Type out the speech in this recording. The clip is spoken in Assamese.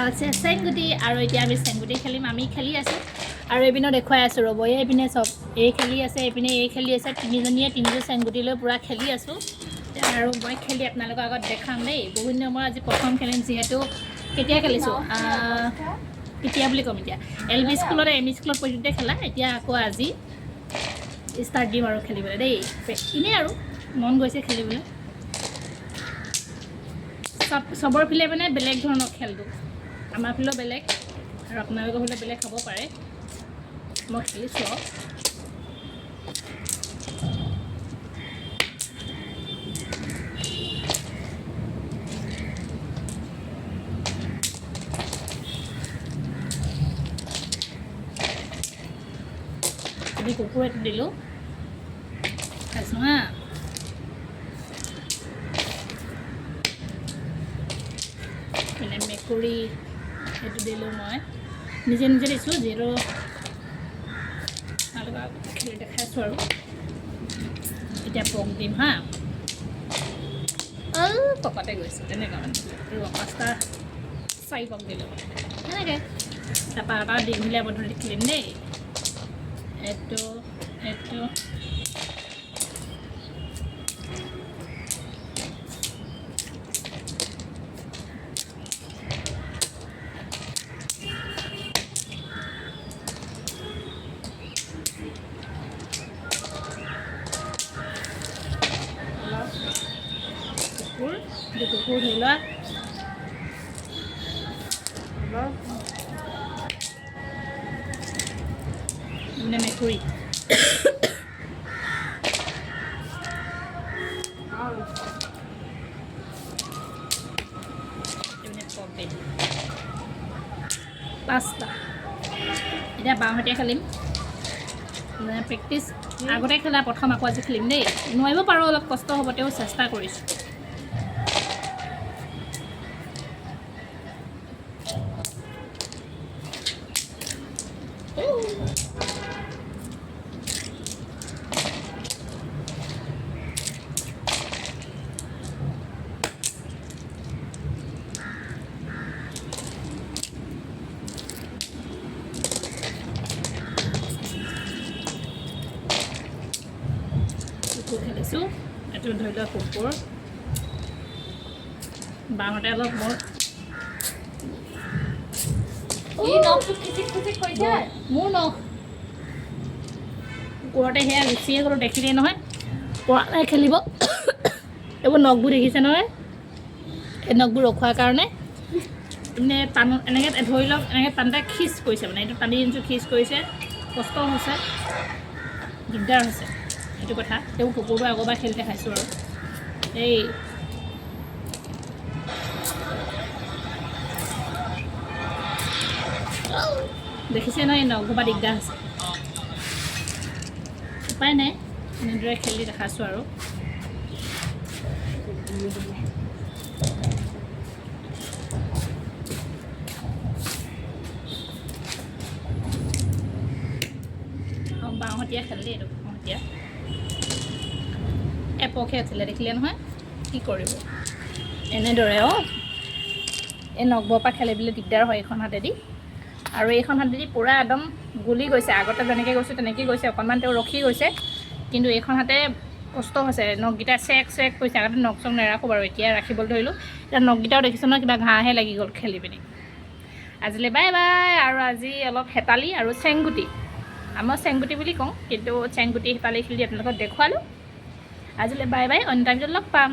আছে চেংগুটি আৰু এতিয়া আমি চেংগুটি খেলিম আমি খেলি আছোঁ আৰু এইপিনে দেখুৱাই আছোঁ ৰ'ব এইপিনে চব এই খেলি আছে এইপিনে এই খেলি আছে তিনিজনীয়ে তিনিযোৰ চেংগুটি লৈ পূৰা খেলি আছোঁ আৰু মই খেলি আপোনালোকৰ আগত দেখাম দেই বহুত দিনৰ মই আজি প্ৰথম খেলিম যিহেতু কেতিয়া খেলিছোঁ কেতিয়া বুলি ক'ম এতিয়া LP স্কুলত ME স্কুলত পৰ্যন্ত খেলা এতিয়া আকৌ আজি ষ্টাৰ্ট দিম আৰু খেলিবলৈ দেই এনেই আৰু মন গৈছে খেলিবলৈ চবৰ ফালে মানে বেলেগ ধৰণৰ খেলটো আমাৰ ফালেও বেলেগ আৰু আপোনালোকৰ ফালে বেলেগ হ'ব পাৰে মই খেলিছোঁ আমি কুকুৰ এটা দিলোঁ খাইছোঁ হা মানে মেকুৰী এইটো দিলোঁ মই নিজে নিজে দিছোঁ যিহেতু আপোনালোকক খেলি দেখাইছোঁ আৰু এতিয়া পক দিম হা পকতে গৈছোঁ তেনেকুৱা মানে পাঁচটা 4 পক দিলোঁ তেনেকৈ তাৰপৰা এটা দীঘলীয়া পদ্ধতি খেলিম দেই এইটো কুকুৰ ধৰি লোৱা মানে মেকুৰী পাঁচটা এতিয়া বাওঁহতীয়া খেলিম মানে প্ৰেক্টিচ আগতে খেলা প্ৰথম আকৌ আজি খেলিম দেই নোৱাৰিব পাৰোঁ অলপ কষ্ট হ'ব তেওঁ চেষ্টা কৰিছোঁ কুকুৰ খেলিছোঁ এইটো ধৰি লোৱা কুকুৰ বাওঁতে অলপ মোৰ মোৰ নখ কুকুৰতে সেয়া গুচিয়ে গ'লোঁ দেখিলেই নহয় পৰা নাই খেলিব এইবোৰ নখবোৰ দেখিছে নহয় এই নখবোৰ ৰখোৱাৰ কাৰণে মানে টান এনেকৈ ধৰি লওক এনেকৈ টানটা খিচ কৰিছে মানে এইটো টানি আনিছোঁ খিচ কৰিছে কষ্ট হৈছে দিগদাৰ হৈছে এইটো কথা তেওঁ কুকুৰবোৰ আগৰবাৰ খেলি দেখাইছোঁ আৰু এই দেখিছে নহয় এই নখবোৰ দিগদাৰ হৈছে উপায় নাই এনেদৰে খেলি দেখাইছোঁ আৰু বাওঁহতীয়া খেলিলে এইটো বাওঁহতীয়া এপকে উঠিলে দেখিলে নহয় কি কৰিব এনেদৰে এই নখবোৰৰ পৰা খেলিবলৈ দিগদাৰ হয় এইখন হাতেদি আৰু এইখন হাতেদি পূৰা একদম গুলি গৈছে আগতে যেনেকৈ গৈছোঁ তেনেকৈ গৈছে অকণমান তেওঁ ৰখি গৈছে কিন্তু এইখন হাতে কষ্ট হৈছে নখকেইটা চেক কৰিছে আগতে নখ চখ নেৰাখোঁ বাৰু এতিয়া ৰাখিবলৈ ধৰিলোঁ এতিয়া নখকেইটাও দেখিছোঁ নহয় কিবা ঘাঁহে লাগি গ'ল খেলি পিনি আজিলৈ বাই বাই আৰু আজি অলপ হেতালি আৰু চেংগুটি আমাৰ চেংগুটি বুলি কওঁ কিন্তু চেংগুটি হেতালি খেলি আপোনালোকক দেখুৱালোঁ আজিলৈ বাই বাই অন্য টাইমত লগ পাম